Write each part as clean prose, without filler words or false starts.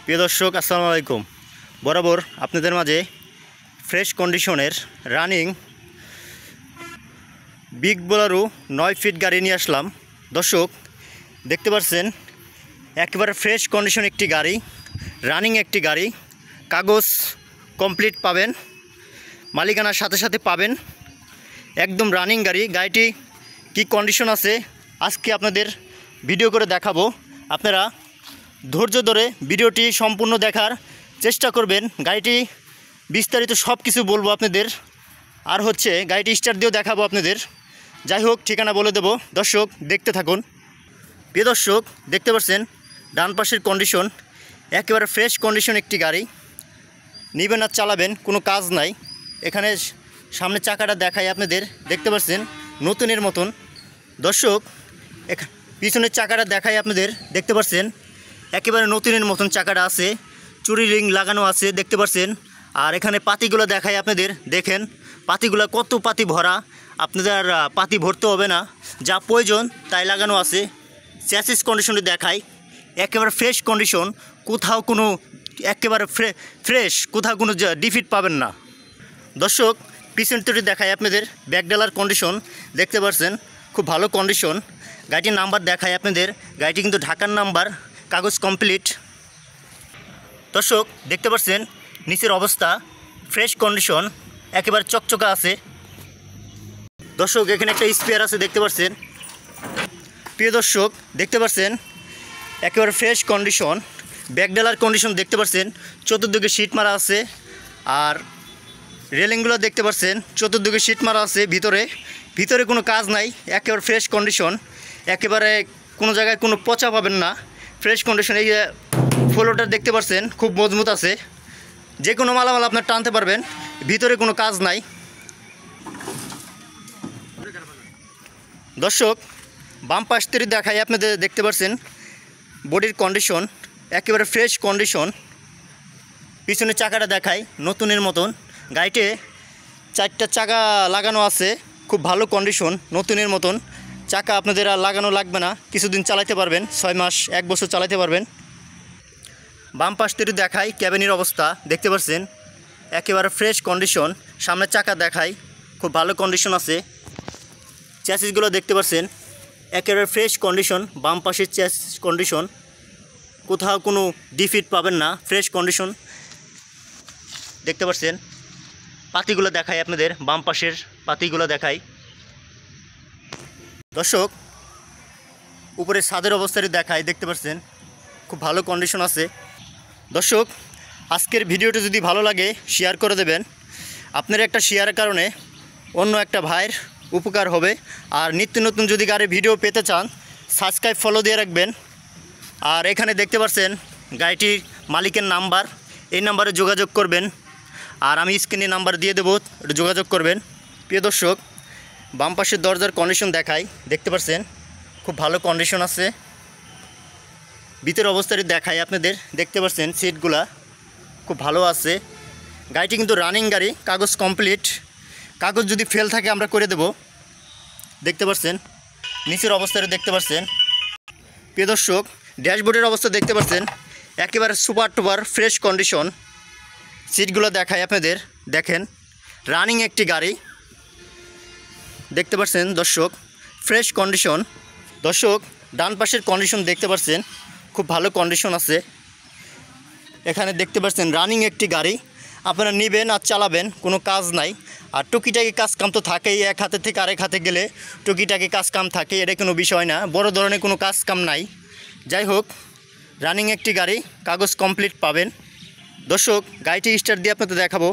প্রিয় দর্শক আসসালামু আলাইকুম। বরাবর আপনাদের মাঝে ফ্রেশ কন্ডিশনের রানিং বিগ বোলেরো 9 ফিট গাড়ি নিয়ে আসলাম। দর্শক দেখতে পাচ্ছেন একেবারে ফ্রেশ কন্ডিশন একটি গাড়ি, রানিং একটি গাড়ি, কাগজ কমপ্লিট পাবেন, মালিকানার সাথে সাথে পাবেন, একদম রানিং গাড়ি। গাড়িটি কি কন্ডিশন আছে আজকে আপনাদের ভিডিও করে দেখাবো। আপনারা ধৈর্য ধরে ভিডিওটি সম্পূর্ণ দেখার চেষ্টা করবেন। গাড়িটি বিস্তারিত সব কিছু বলবো আপনাদের, আর গাড়িটি স্টার্ট দিয়েও দেখাবো আপনাদের। যাই হোক, ঠিকানা বলে দেব, দর্শক দেখতে থাকুন। প্রিয় দর্শক দেখতে পাচ্ছেন ডান পাশের কন্ডিশন একেবারে ফ্রেশ কন্ডিশন একটি গাড়ি, নেবেন আর চালাবেন, কোনো কাজ নাই। এখানে সামনে চাকাটা দেখাই আপনাদের, দেখতে পাচ্ছেন নতুনের মতন। দর্শক পিছনের চাকাটা দেখাই আপনাদের, দেখতে পাচ্ছেন একেবারে নতুনের মতন চাকাটা আছে, চুরি রিং লাগানো আছে, দেখতে পাচ্ছেন। আর এখানে পাতিগুলো দেখাই আপনাদের, দেখেন পাতিগুলো কত পাতি ভরা, আপনাদের পাতি ভরতে হবে না, যা প্রয়োজন তাই লাগানো আছে। চ্যাসিস কন্ডিশনে দেখাই একেবারে ফ্রেশ কন্ডিশন, কোথাও কোনো একেবারে ফ্রেশ, কোথাও কোনো ডিফিট পাবেন না। দর্শক পিছন থেকে দেখাই আপনাদের, ব্যাকডালার কন্ডিশন দেখতে পাচ্ছেন খুব ভালো কন্ডিশন। গাড়িটির নাম্বার দেখাই আপনাদের, গাড়িটি কিন্তু ঢাকার নাম্বার, কাগজ কমপ্লিট। দর্শক দেখতে পাচ্ছেন নিচের অবস্থা ফ্রেশ কন্ডিশন, একেবারে চকচকা আছে। দর্শক এখানে একটা স্পেয়ার আছে, দেখতে পাচ্ছেন। প্রিয় দর্শক দেখতে পাচ্ছেন একেবারে ফ্রেশ কন্ডিশন, ব্যাকডালার কন্ডিশন দেখতে পাচ্ছেন, চতুর্দিকে সিট মারা আছে। আর রেলিংগুলো দেখতে পাচ্ছেন চতুর্দিকে সিট মারা আছে, ভিতরে কোনো কাজ নাই, একেবারে ফ্রেশ কন্ডিশন, একেবারে কোনো জায়গায় কোনো পচা পাবেন না, ফ্রেশ কন্ডিশন। এই যে ফ্লোরটা দেখতে পাচ্ছেন খুব মজবুত আছে, যে কোনো মালামাল আপনার টানতে পারবেন, ভিতরে কোনো কাজ নাই। দর্শক বাম পাশ থেকে দেখাই আপনাদের, দেখতে পাচ্ছেন বডির কন্ডিশন একেবারে ফ্রেশ কন্ডিশন। পিছনে চাকাটা দেখাই নতুনের মতন, গাড়িতে 4টা চাকা লাগানো আছে, খুব ভালো কন্ডিশন, নতুনের মতন। চাকা আপনাদের আর লাগানো লাগবে না, কিছুদিন চালাতে পারবেন, 6 মাস 1 বছর চালাতে পারবেন। বাম পাশ থেকে দেখাই ক্যাবিনের অবস্থা, দেখতে পাচ্ছেন একেবারে ফ্রেশ কন্ডিশন। সামনে চাকা দেখাই খুব ভালো কন্ডিশন আছে। চ্যাসিসগুলো দেখতে পাচ্ছেন একেবারে ফ্রেশ কন্ডিশন, বাম পাশের চ্যাসিস কন্ডিশন, কোথাও কোনো ডিফিট পাবেন না, ফ্রেশ কন্ডিশন দেখতে পাচ্ছেন। পাতিগুলো দেখাই আপনাদের, বাম পাশের পাতিগুলো দেখাই। দর্শক উপরে ছাদের অবস্থাটি দেখাই, দেখতে পাচ্ছেন খুব ভালো কন্ডিশন আছে। দর্শক আজকের ভিডিওটি যদি ভালো লাগে শেয়ার করে দেবেন, আপনার একটা শেয়ারের কারণে অন্য একটা ভাইয়ের উপকার হবে। আর নিত্য নতুন যদি গাড়ির ভিডিও পেতে চান সাবস্ক্রাইব ফলো দিয়ে রাখবেন। আর এখানে দেখতে পাচ্ছেন গাড়িটির মালিকের নাম্বার, এই নাম্বারে যোগাযোগ করবেন, আর আমি স্ক্রিনে নাম্বার দিয়ে দেবো, যোগাযোগ করবেন। প্রিয় দর্শক বাম পাশের দরজার কন্ডিশন দেখাই, দেখতে পাচ্ছেন খুব ভালো কন্ডিশন আছে। ভিতরের অবস্থাটি দেখাই আপনাদের, দেখতে পাচ্ছেন সিটগুলা খুব ভালো আছে। গাড়িটি কিন্তু রানিং গাড়ি, কাগজ কমপ্লিট, কাগজ যদি ফেল থাকে আমরা করে দেব। দেখতে পাচ্ছেন নিচের অবস্থাটা দেখতে পাচ্ছেন। প্রিয় দর্শক ড্যাশবোর্ডের অবস্থা দেখতে পাচ্ছেন একেবারে সুপার টুপার ফ্রেশ কন্ডিশন। সিটগুলো দেখাই আপনাদের, দেখেন রানিং একটি গাড়ি, দেখতে পাচ্ছেন দর্শক ফ্রেশ কন্ডিশন। দর্শক ডান পাশের কন্ডিশন দেখতে পাচ্ছেন খুব ভালো কন্ডিশন আছে। এখানে দেখতে পাচ্ছেন রানিং একটি গাড়ি, আপনারা নেবেন আর চালাবেন, কোনো কাজ নাই। আর টুকিটাকি কাজ কাম তো থাকেই, এক হাতে থেকে আরেক হাতে গেলে টুকিটাকি কাজ কাম থাকে, এটা কোনো বিষয় না, বড় ধরনের কোনো কাজ কাম নাই। যাই হোক রানিং একটি গাড়ি, কাগজ কমপ্লিট পাবেন। দর্শক গাড়িটি স্টার্ট দিয়ে আপনাদের দেখাবো।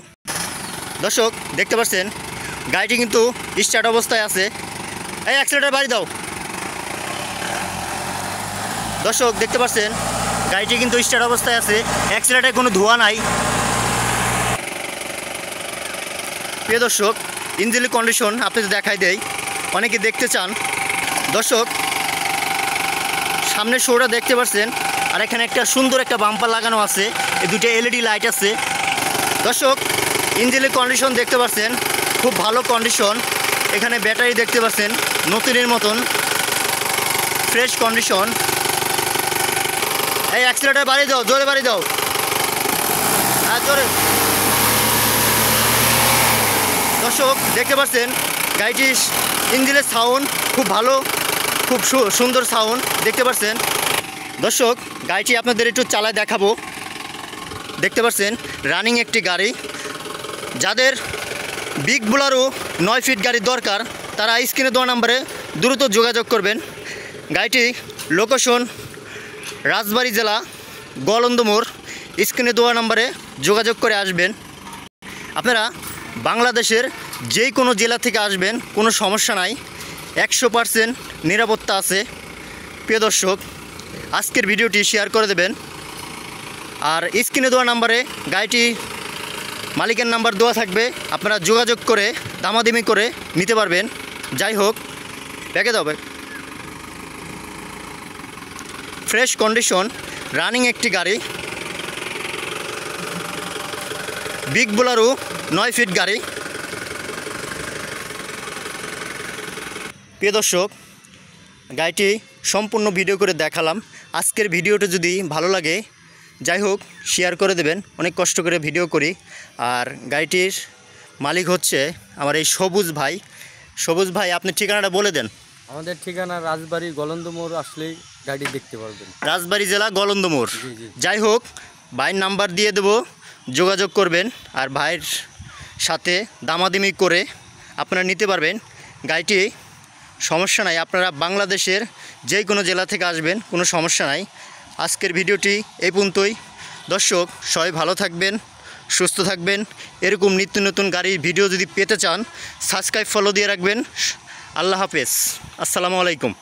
দর্শক দেখতে পাচ্ছেন গাড়িটি কিন্তু স্টার্ট অবস্থায় আছে। এই অ্যাক্সিলেটার বাড়ি দাও। দর্শক দেখতে পাচ্ছেন গাড়িটি কিন্তু স্টার্ট অবস্থায় আছে, অ্যাক্সিলেটারে কোনো ধোঁয়া নাই। প্রিয় দর্শক ইঞ্জিনের কন্ডিশন আপনাদের দেখাই দেই, অনেকে দেখতে চান। দর্শক সামনের শোটা দেখতে পাচ্ছেন, আর এখানে একটা সুন্দর একটা বাম্পার লাগানো আছে, এই দুটো LED লাইট আছে। দর্শক ইঞ্জিনের কন্ডিশন দেখতে পাচ্ছেন খুব ভালো কন্ডিশন। এখানে ব্যাটারি দেখতে পাচ্ছেন নতুনের মতন ফ্রেশ কন্ডিশন, এই অ্যাক্সিলেটার বাড়িয়ে দাও, জোরে বাড়িয়ে দাও, হ্যাঁ জোরে। দর্শক দেখতে পাচ্ছেন গাড়িটির ইঞ্জিনের সাউন্ড খুব ভালো, খুব সুন্দর সাউন্ড দেখতে পাচ্ছেন। দর্শক গাড়িটি আপনাদের একটু চালায় দেখাবো। দেখতে পাচ্ছেন রানিং একটি গাড়ি। যাদের বিগ বোলেরো 9 ফিট গাড়ি দরকার তারা স্ক্রিনে দেওয়া নাম্বারে দ্রুত যোগাযোগ করবেন। গাড়িটি লোকেশন রাজবাড়ী জেলা গোয়ালন্দ মোড়। স্ক্রিনে দেওয়া নাম্বারে যোগাযোগ করে আসবেন। আপনারা বাংলাদেশের যে কোনো জেলা থেকে আসবেন, কোনো সমস্যা নাই, 100% নিরাপত্তা আছে। প্রিয় দর্শক আজকের ভিডিওটি শেয়ার করে দেবেন। আর স্ক্রিনে দেওয়া নাম্বারে গাড়িটি মালিকের নাম্বার দেওয়া থাকবে, আপনারা যোগাযোগ করে দামাদামি করে নিতে পারবেন। যাই হোক ব্যাগে দেবে ফ্রেশ কন্ডিশন রানিং একটি গাড়ি, বিগ বোলেরো 9 ফিট গাড়ি। প্রিয় দর্শক গাড়িটি সম্পূর্ণ ভিডিও করে দেখালাম। আজকের ভিডিওটা যদি ভালো লাগে যাই হোক শেয়ার করে দেবেন, অনেক কষ্ট করে ভিডিও করি। আর গাড়িটির মালিক হচ্ছে আমার এই সবুজ ভাই। সবুজ ভাই আপনি ঠিকানাটা বলে দেন। আমাদের ঠিকানা রাজবাড়ী গোয়ালন্দ মোড়, আসলেই গাড়ি দেখতে পারবেন। রাজবাড়ী জেলা গোয়ালন্দ মোড়। জি জি। যাই হোক ভাইয়ের নাম্বার দিয়ে দেবো, যোগাযোগ করবেন। আর ভাইয়ের সাথে দামাদামি করে আপনারা নিতে পারবেন গাড়িটি। সমস্যা নাই, আপনারা বাংলাদেশের যে কোনো জেলা থেকে আসবেন, কোনো সমস্যা নাই। আজকের ভিডিওটি এই পর্যন্তই। দর্শক সবাই ভালো থাকবেন, সুস্থ থাকবেন। এরকম নিত্য নতুন গাড়ির ভিডিও যদি পেতে চান সাবস্ক্রাইব ফলো দিয়ে রাখবেন। আল্লাহ হাফেজ, আসসালামু আলাইকুম।